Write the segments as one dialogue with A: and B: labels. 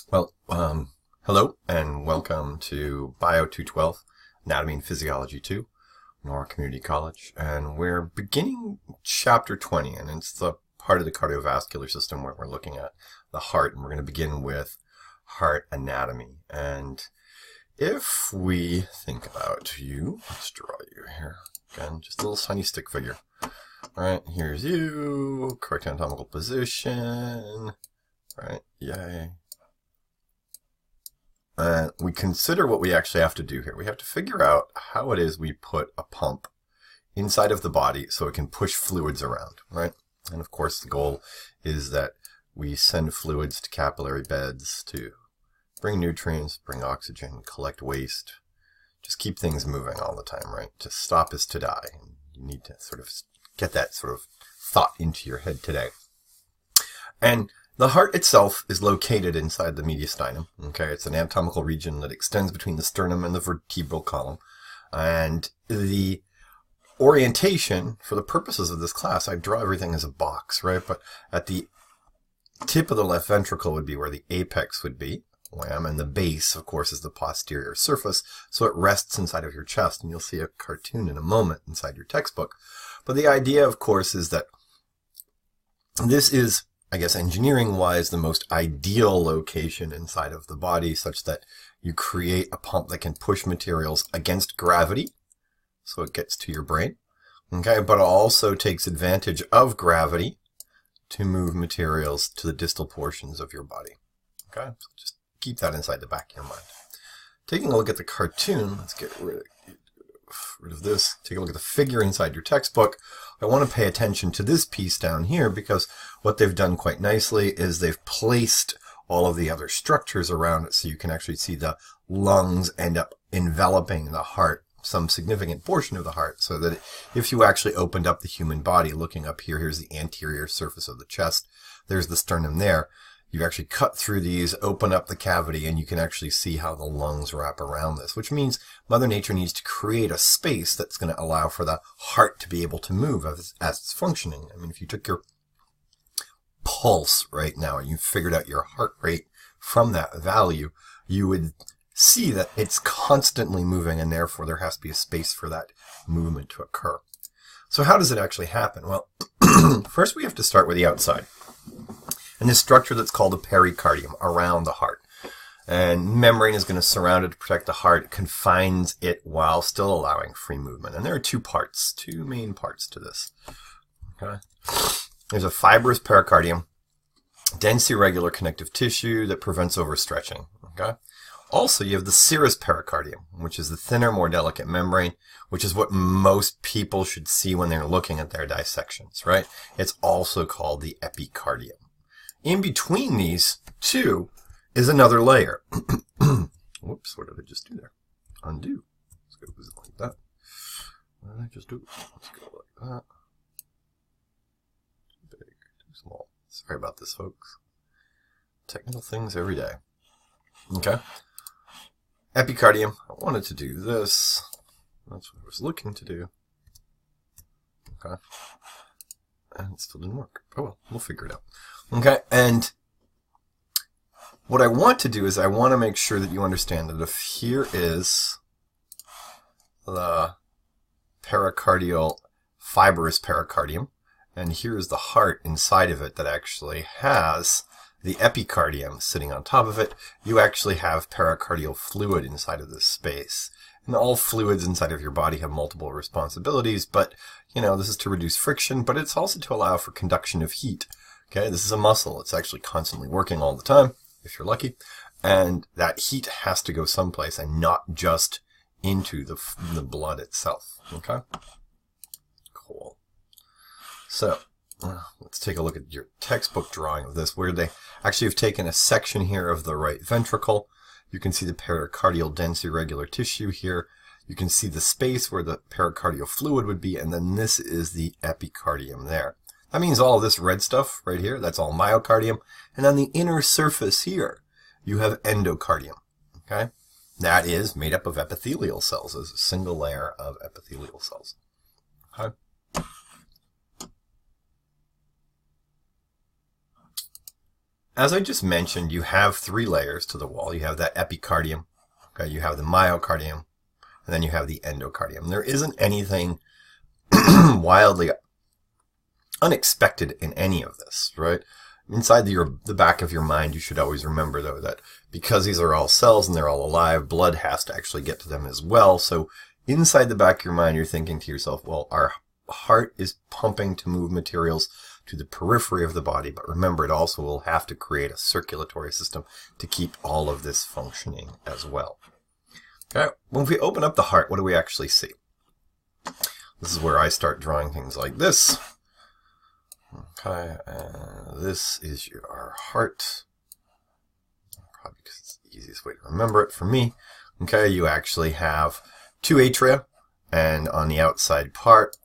A: Hello and welcome to Bio 212, Anatomy and Physiology 2, Nora Community College, and we're beginning Chapter 20, and it's the part of the cardiovascular system where we're looking at the heart, and we're going to begin with heart anatomy. And if we think about you, let's draw you here, again, just a little tiny stick figure. All right, here's you, correct anatomical position, right, yay. We consider what we actually have to do here. We have to figure out how it is we put a pump inside of the body so it can push fluids around, right? And of course, the goal is that we send fluids to capillary beds to bring nutrients, bring oxygen, collect waste, just keep things moving all the time, right? To stop is to die. And you need to sort of get that sort of thought into your head today. And the heart itself is located inside the mediastinum. Okay, it's an anatomical region that extends between the sternum and the vertebral column. And the orientation, for the purposes of this class, I draw everything as a box, right? But at the tip of the left ventricle would be where the apex would be. Wham, and the base, of course, is the posterior surface. So it rests inside of your chest. And you'll see a cartoon in a moment inside your textbook. But the idea, of course, is that this is, I guess, engineering-wise, the most ideal location inside of the body, such that you create a pump that can push materials against gravity, so it gets to your brain, okay, but it also takes advantage of gravity to move materials to the distal portions of your body, okay? So just keep that inside the back of your mind. Taking a look at the cartoon, let's get rid of this. Take a look at the figure inside your textbook. I want to pay attention to this piece down here because what they've done quite nicely is they've placed all of the other structures around it so you can actually see the lungs end up enveloping the heart, some significant portion of the heart, so that if you actually opened up the human body, looking up here, here's the anterior surface of the chest, there's the sternum there. You actually cut through these, open up the cavity, and you can actually see how the lungs wrap around this, which means Mother Nature needs to create a space that's going to allow for the heart to be able to move as it's functioning. I mean, if you took your pulse right now and you figured out your heart rate from that value, you would see that it's constantly moving, and therefore there has to be a space for that movement to occur. So how does it actually happen? Well, first we have to start with the outside. And this structure that's called a pericardium around the heart. And membrane is going to surround it to protect the heart. It confines it while still allowing free movement. And there are two main parts to this. Okay. There's a fibrous pericardium, dense irregular connective tissue that prevents overstretching. Okay. Also, you have the serous pericardium, which is the thinner, more delicate membrane, which is what most people should see when they're looking at their dissections, right? It's also called the epicardium. In between these two is another layer. Whoops, what did I just do there? Undo. Let's go like that. What did I just do? Let's go like that. Too big, too small. Sorry about this, folks. Technical things every day. Okay. Epicardium. I wanted to do this. That's what I was looking to do. Okay. And it still didn't work. Oh well, we'll figure it out. Okay, and what I want to do is I want to make sure that you understand that if here is the pericardial fibrous pericardium, and here's the heart inside of it that actually has the epicardium sitting on top of it, you actually have pericardial fluid inside of this space. And all fluids inside of your body have multiple responsibilities, but, you know, this is to reduce friction, but it's also to allow for conduction of heat. Okay, this is a muscle. It's actually constantly working all the time, if you're lucky. And that heat has to go someplace and not just into the blood itself. Okay? Cool. So, let's take a look at your textbook drawing of this, where they actually have taken a section here of the right ventricle. You can see the pericardial dense irregular tissue here. You can see the space where the pericardial fluid would be, and then this is the epicardium there. That means all of this red stuff right here, that's all myocardium. And on the inner surface here, you have endocardium. Okay? That is made up of epithelial cells. There's a single layer of epithelial cells. Okay? as I just mentioned, you have 3 layers to the wall. You have that epicardium, okay? You have the myocardium, and then you have the endocardium. There isn't anything wildly unexpected in any of this, right? Inside the back of your mind, you should always remember, though, that because these are all cells and they're all alive, blood has to actually get to them as well. So inside the back of your mind, you're thinking to yourself, well, our heart is pumping to move materials to the periphery of the body, but remember, it also will have to create a circulatory system to keep all of this functioning as well. Okay, when we open up the heart, what do we actually see? This is where I start drawing things like this. Okay, this is our heart. Probably because it's the easiest way to remember it for me. Okay, you actually have 2 atria, and on the outside part,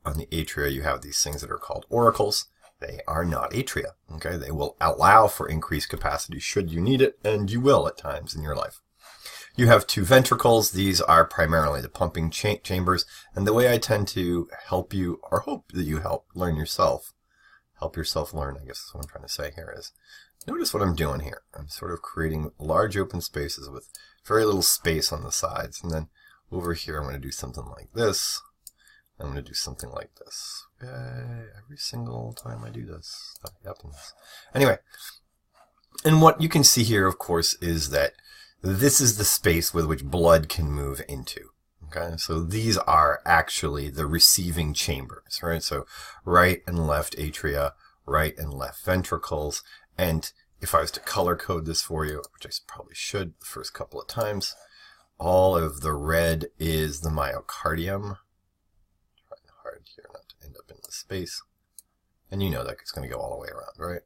A: on the atria, you have these things that are called auricles. They are not atria. Okay, they will allow for increased capacity should you need it, and you will at times in your life. You have 2 ventricles. These are primarily the pumping chambers, and the way I tend to help you, or hope that you help yourself learn, I guess is what I'm trying to say here, is notice what I'm doing here. I'm sort of creating large open spaces with very little space on the sides. And then over here, I'm going to do something like this. I'm going to do something like this. Yay, every single time I do this, that happens. Anyway, and what you can see here, of course, is that this is the space with which blood can move into. Okay, so these are actually the receiving chambers, right? So right and left atria, right and left ventricles. And if I was to color code this for you, which I probably should the first couple of times, all of the red is the myocardium. Trying hard here not to end up in the space. And you know that it's going to go all the way around, right?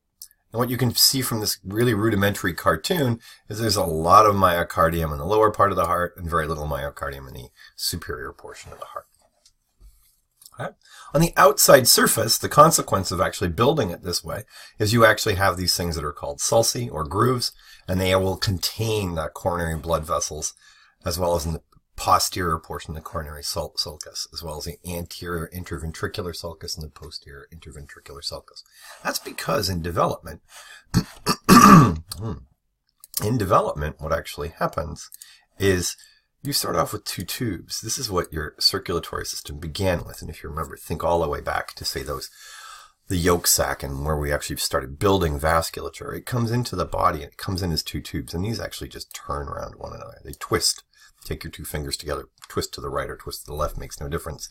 A: And what you can see from this really rudimentary cartoon is there's a lot of myocardium in the lower part of the heart and very little myocardium in the superior portion of the heart. Okay. On the outside surface, the consequence of actually building it this way is you actually have these things that are called sulci or grooves, and they will contain the coronary blood vessels as well as in the posterior portion of the coronary sulcus, as well as the anterior interventricular sulcus and the posterior interventricular sulcus. That's because in development, what actually happens is you start off with 2 tubes. This is what your circulatory system began with. And if you remember, think all the way back to, say, the yolk sac and where we actually started building vasculature. It comes into the body and it comes in as 2 tubes. And these actually just turn around one another. They twist. Take your 2 fingers together, twist to the right or twist to the left, makes no difference.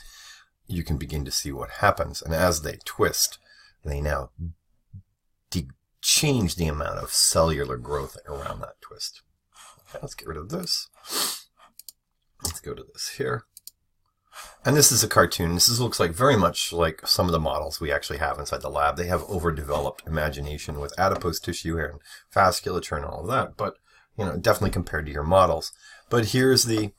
A: You can begin to see what happens. And as they twist, they now change the amount of cellular growth around that twist. Okay, let's get rid of this. Let's go to this here. And this is a cartoon. This looks like very much like some of the models we actually have inside the lab. They have overdeveloped imagination with adipose tissue here and vasculature and all of that. But, you know, definitely compared to your models. But here's the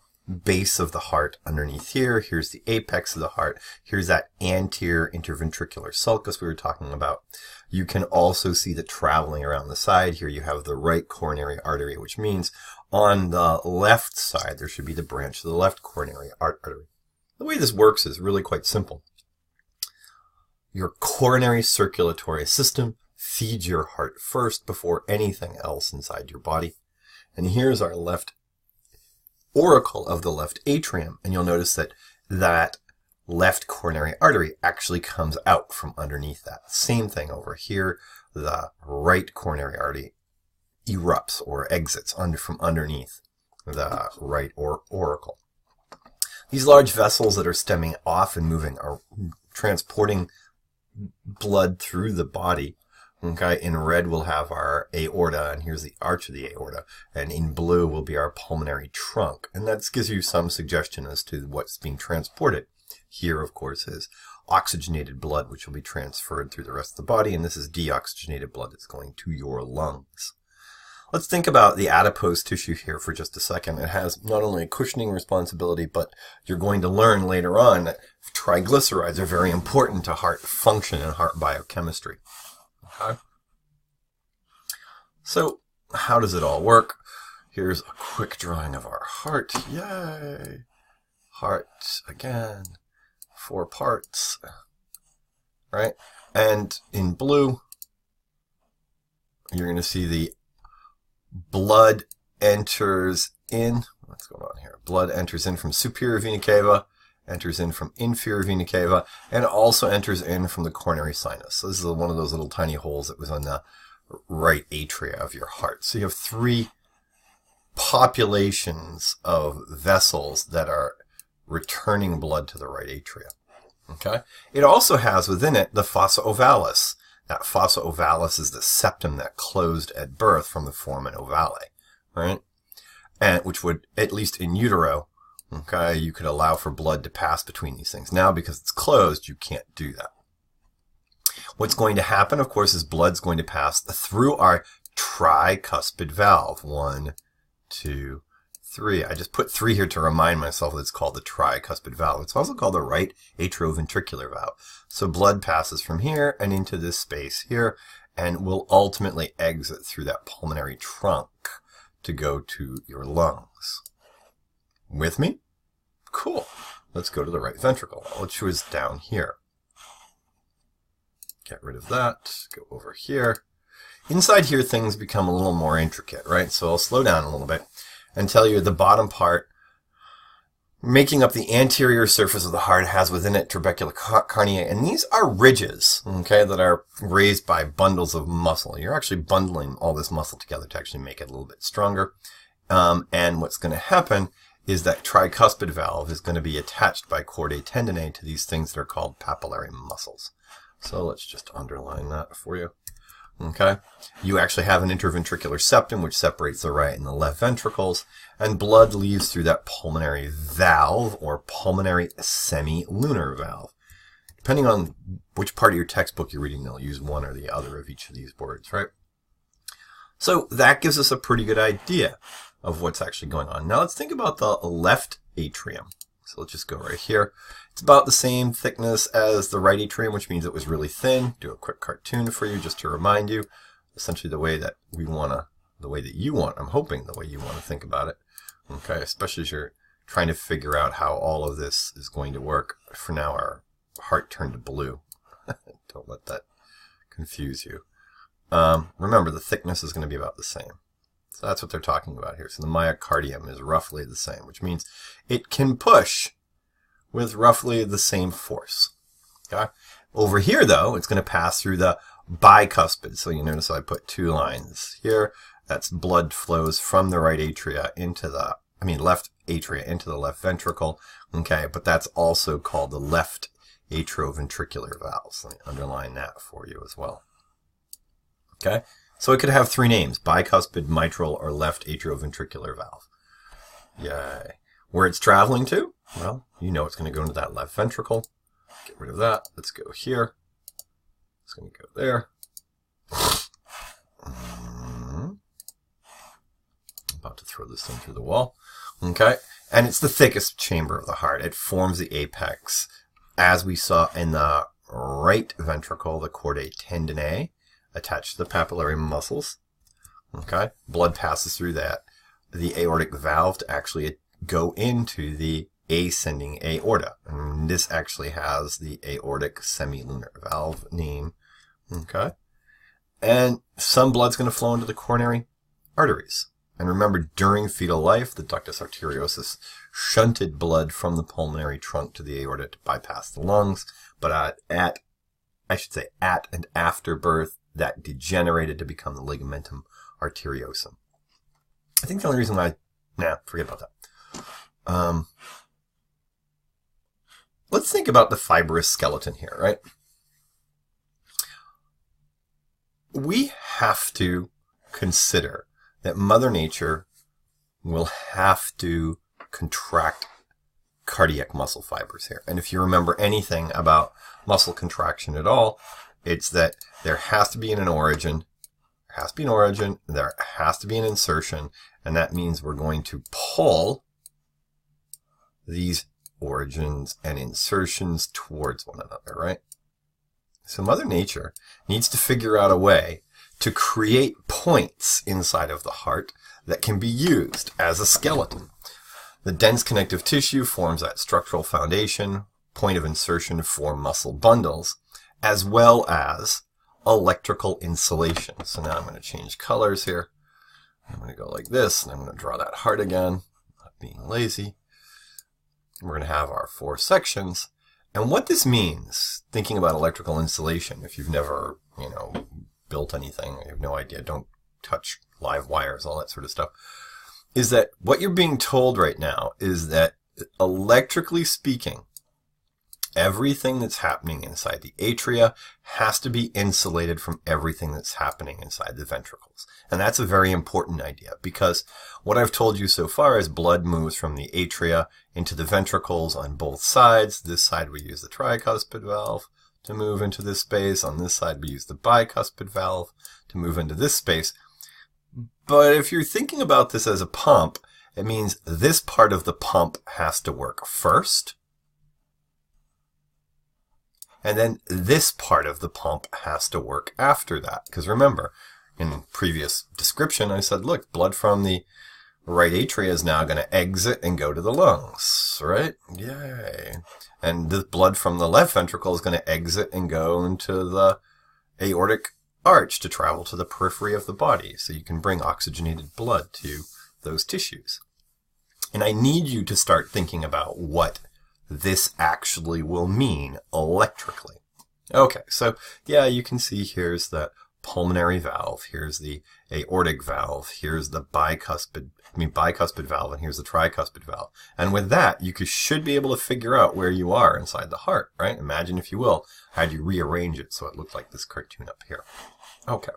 A: base of the heart underneath here. Here's the apex of the heart. Here's that anterior interventricular sulcus we were talking about. You can also see the traveling around the side. Here you have the right coronary artery, which means on the left side, there should be the branch of the left coronary artery. The way this works is really quite simple. Your coronary circulatory system feeds your heart first before anything else inside your body. And here's our left auricle of the left atrium. And you'll notice that that left coronary artery actually comes out from underneath that. Same thing over here. The right coronary artery erupts or exits from underneath the right auricle. These large vessels that are stemming off and moving are transporting blood through the body. Okay, in red we'll have our aorta, and here's the arch of the aorta, and in blue will be our pulmonary trunk. And that gives you some suggestion as to what's being transported. Here, of course, is oxygenated blood, which will be transferred through the rest of the body, and this is deoxygenated blood that's going to your lungs. Let's think about the adipose tissue here for just a second. It has not only a cushioning responsibility, but you're going to learn later on that triglycerides are very important to heart function and heart biochemistry. Okay. So, how does it all work? Here's a quick drawing of our heart. Yay! Heart, again, 4 parts, right? And in blue, you're going to see the blood enters in. What's going on here? Blood enters in from superior vena cava, enters in from inferior vena cava, and also enters in from the coronary sinus. So this is one of those little tiny holes that was on the right atria of your heart. So you have three populations of vessels that are returning blood to the right atria. Okay. It also has within it the fossa ovalis. That fossa ovalis is the septum that closed at birth from the foramen ovale, right? And which would, at least in utero, okay, you could allow for blood to pass between these things. Now, because it's closed, you can't do that. What's going to happen, of course, is blood's going to pass through our tricuspid valve. 1, 2, 3. I just put 3 here to remind myself that it's called the tricuspid valve. It's also called the right atrioventricular valve. So blood passes from here and into this space here and will ultimately exit through that pulmonary trunk to go to your lungs. With me? Cool. Let's go to the right ventricle, which was down here. Get rid of that. Go over here. Inside here, things become a little more intricate, right? So I'll slow down a little bit and tell you the bottom part, making up the anterior surface of the heart, has within it trabecular carneae, and these are ridges, okay, that are raised by bundles of muscle. You're actually bundling all this muscle together to actually make it a little bit stronger. And what's going to happen is that tricuspid valve is going to be attached by chordae tendineae to these things that are called papillary muscles. So let's just underline that for you. Okay, you actually have an interventricular septum which separates the right and the left ventricles, and blood leaves through that pulmonary valve or pulmonary semilunar valve. Depending on which part of your textbook you're reading, they'll use one or the other of each of these words, right? So that gives us a pretty good idea of what's actually going on. Now let's think about the left atrium. So let's just go right here. It's about the same thickness as the right atrium, which means it was really thin. Do a quick cartoon for you just to remind you, essentially the way that you want, I'm hoping the way you want to think about it. Okay, especially as you're trying to figure out how all of this is going to work. For now, our heart turned to blue. Don't let that confuse you. Remember, the thickness is going to be about the same. So that's what they're talking about here. So the myocardium is roughly the same, which means it can push with roughly the same force. Okay? Over here, though, it's going to pass through the bicuspid. So you notice I put 2 lines here. That's blood flows from the right atria into the, left atria into the left ventricle. Okay, but that's also called the left atrioventricular valve. So let me underline that for you as well. Okay? So it could have 3 names: bicuspid, mitral, or left atrioventricular valve. Yay. Where it's traveling to? Well, you know it's going to go into that left ventricle. Get rid of that. Let's go here. It's going to go there. I'm about to throw this thing through the wall. Okay. And it's the thickest chamber of the heart. It forms the apex. As we saw in the right ventricle, the chordae tendineae attached to the papillary muscles. Okay. Blood passes through that. The aortic valve to actually go into the ascending aorta. And this actually has the aortic semilunar valve name. Okay. And some blood's going to flow into the coronary arteries. And remember, during fetal life, the ductus arteriosus shunted blood from the pulmonary trunk to the aorta to bypass the lungs. But at and after birth, that degenerated to become the ligamentum arteriosum. I think the only reason why, forget about that. Let's think about the fibrous skeleton here, right? We have to consider that Mother Nature will have to contract cardiac muscle fibers here. And if you remember anything about muscle contraction at all, it's that there has to be an origin, there has to be an insertion, and that means we're going to pull these origins and insertions towards one another, right? So Mother Nature needs to figure out a way to create points inside of the heart that can be used as a skeleton. The dense connective tissue forms that structural foundation, point of insertion for muscle bundles, as well as electrical insulation. So now I'm going to change colors here. I'm going to go like this, and I'm going to draw that heart again, not being lazy. We're going to have our 4 sections. And what this means, thinking about electrical insulation, if you've never, built anything, you have no idea, don't touch live wires, all that sort of stuff, is that what you're being told right now is that electrically speaking, everything that's happening inside the atria has to be insulated from everything that's happening inside the ventricles. And that's a very important idea, because what I've told you so far is blood moves from the atria into the ventricles on both sides. This side we use the tricuspid valve to move into this space. On this side we use the bicuspid valve to move into this space. But if you're thinking about this as a pump, it means this part of the pump has to work first. And then this part of the pump has to work after that. Because remember, in previous description, I said, look, blood from the right atria is now going to exit and go to the lungs, right? Yay. And the blood from the left ventricle is going to exit and go into the aortic arch to travel to the periphery of the body, so you can bring oxygenated blood to those tissues. And I need you to start thinking about what this actually will mean electrically. Okay, so yeah, you can see here's the pulmonary valve, here's the aortic valve, here's the bicuspid valve, and here's the tricuspid valve. And with that, you should be able to figure out where you are inside the heart, right? Imagine, if you will, had you rearrange it so it looked like this cartoon up here. Okay.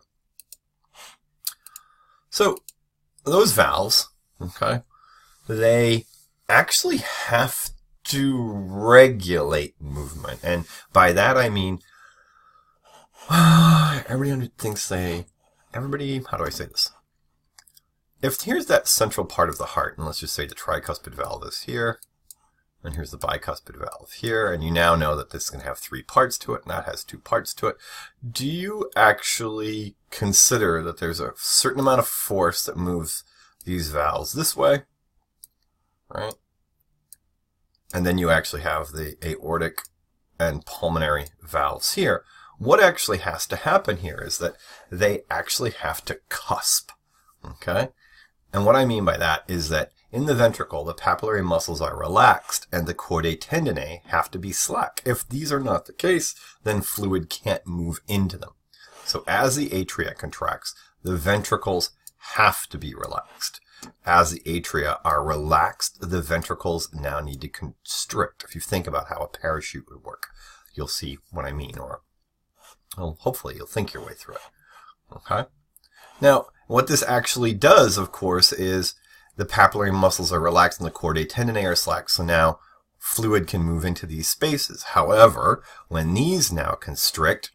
A: So those valves, okay, they actually have to regulate movement. And by that I mean, everybody thinks how do I say this? If here's that central part of the heart, and let's just say the tricuspid valve is here, and here's the bicuspid valve here, and you now know that this is going to have 3 parts to it, and that has 2 parts to it. Do you actually consider that there's a certain amount of force that moves these valves this way, right? And then you actually have the aortic and pulmonary valves here. What actually has to happen here is that they actually have to cusp, okay? And what I mean by that is that in the ventricle, the papillary muscles are relaxed and the chordae tendineae have to be slack. If these are not the case, then fluid can't move into them. So as the atria contracts, the ventricles have to be relaxed. As the atria are relaxed, the ventricles now need to constrict. If you think about how a parachute would work, you'll see what I mean, or well, hopefully you'll think your way through it. Okay? Now, what this actually does, of course, is the papillary muscles are relaxed and the chordae tendineae are slack, so now fluid can move into these spaces. However, when these now constrict,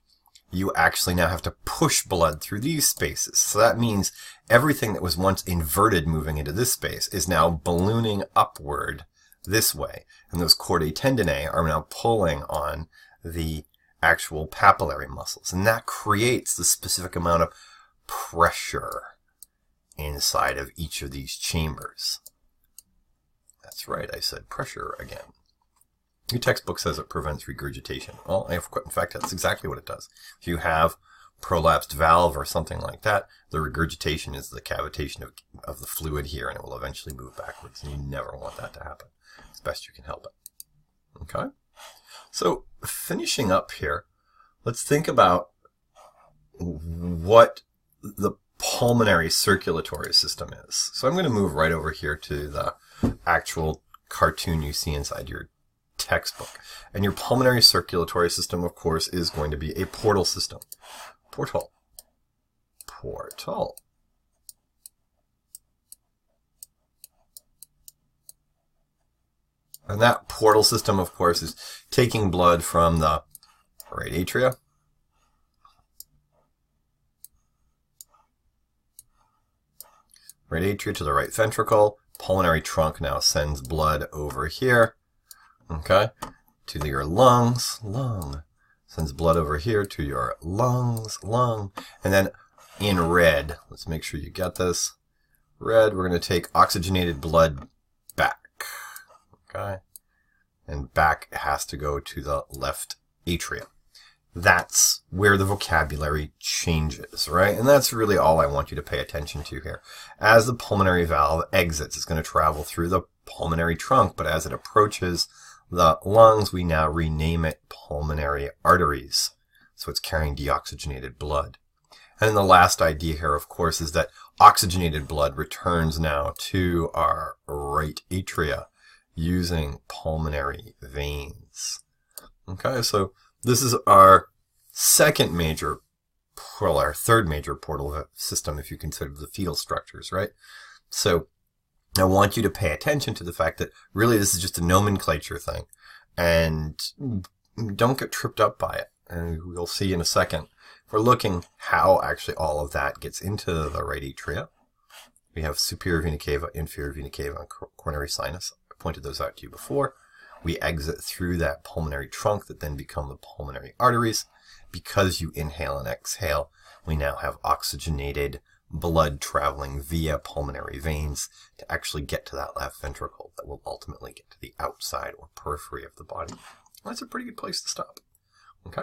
A: you actually now have to push blood through these spaces. So that means everything that was once inverted moving into this space is now ballooning upward this way. And those chordae tendineae are now pulling on the actual papillary muscles. And that creates the specific amount of pressure inside of each of these chambers. That's right, I said pressure again. Your textbook says it prevents regurgitation. Well, in fact, that's exactly what it does. If you have prolapsed valve or something like that, the regurgitation is the cavitation of the fluid here, and it will eventually move backwards, and you never want that to happen as best you can help it. Okay? So, finishing up here, let's think about what the pulmonary circulatory system is. So I'm going to move right over here to the actual cartoon you see inside your textbook. And your pulmonary circulatory system, of course, is going to be a portal system. Portal. And that portal system, of course, is taking blood from the right atria, to the right ventricle. Pulmonary trunk now sends blood over here, okay, to your lungs, sends blood over here to your lungs, and then in red, let's make sure you get this, red, we're going to take oxygenated blood back, okay, and back has to go to the left atrium. that's where the vocabulary changes, right? And that's really all I want you to pay attention to here. As the pulmonary valve exits, it's going to travel through the pulmonary trunk, but as it approaches the lungs, we now rename it pulmonary arteries. So it's carrying deoxygenated blood. And then the last idea here, of course, is that oxygenated blood returns now to our right atria using pulmonary veins. Okay, so this is our third major portal system if you consider the fetal structures, right? So I want you to pay attention to the fact that really this is just a nomenclature thing, and don't get tripped up by it. And we'll see in a second. If we're looking how actually all of that gets into the right atria, we have superior vena cava, inferior vena cava, and coronary sinus. I pointed those out to you before. We exit through that pulmonary trunk that then become the pulmonary arteries. Because you inhale and exhale, we now have oxygenated blood traveling via pulmonary veins to actually get to that left ventricle that will ultimately get to the outside or periphery of the body. That's a pretty good place to stop. Okay.